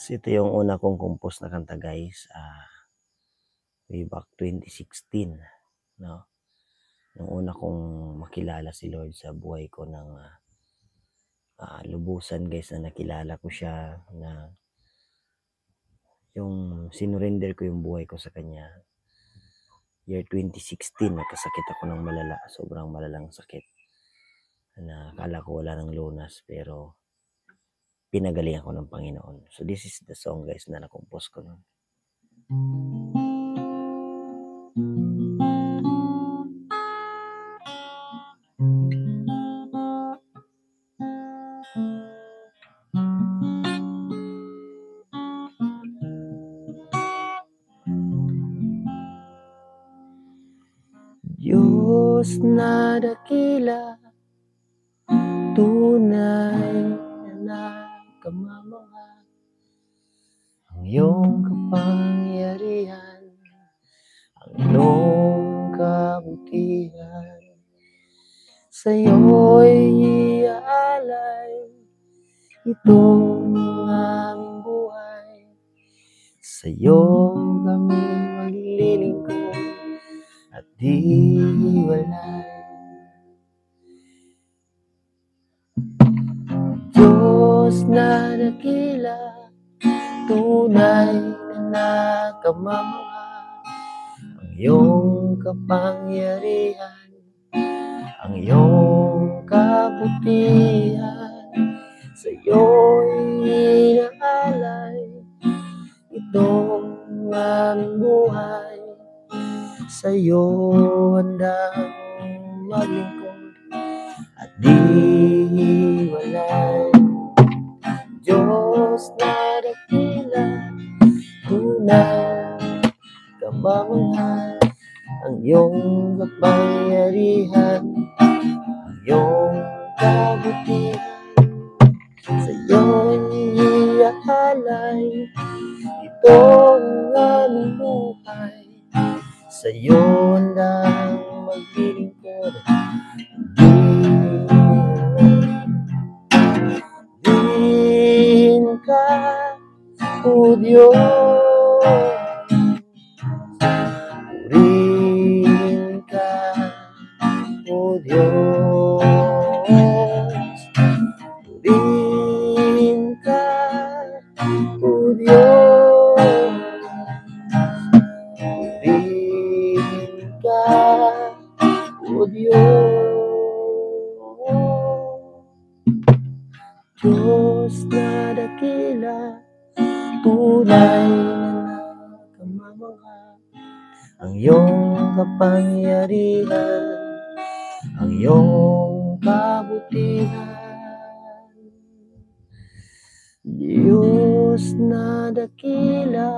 Ito yung una kong compose na kanta guys, way back 2016, 'no. Nung una kong makilala si Lord sa buhay ko ng, lubusan guys, na nakilala ko siya, na yung sinurrender ko yung buhay ko sa kanya. Year 2016 nagkasakit ako ng malala, sobrang malalang sakit na akala ko wala ng lunas, pero pinagaling ako ng Panginoon. So this is the song guys na na-compose ko nun. Diyos na dakila, tunay na nakamamangha, ang iyong kapangyarihan, ang iyong kabutihan, sa'yo'y iaalay itong aming buhay, sa'yo kami maglilingkod at di walay. Diyos na dakila, tunay na nakamamangha, ang iyong kapangyarihan, ang iyong kabutihan, sa'yo'y inaalay itong aming buhay, sa'yo handang maglingkod at di hiwalay. Diyos na dakila, tunay kamamangha, ang iyong kapangyarihan, ang iyong kabutihan, sa'yo'y iaalay itong aming buhay, sa'yo handang maglilingkod. Din ka, O Diyos, purihin ka, O Diyos, purihin ka, O Diyos, purihin ka, O Diyos. Diyos na dakila, tunay na nakamamangha, ang iyong kapangyarihan, ang iyong kabutihan. Diyos na dakila.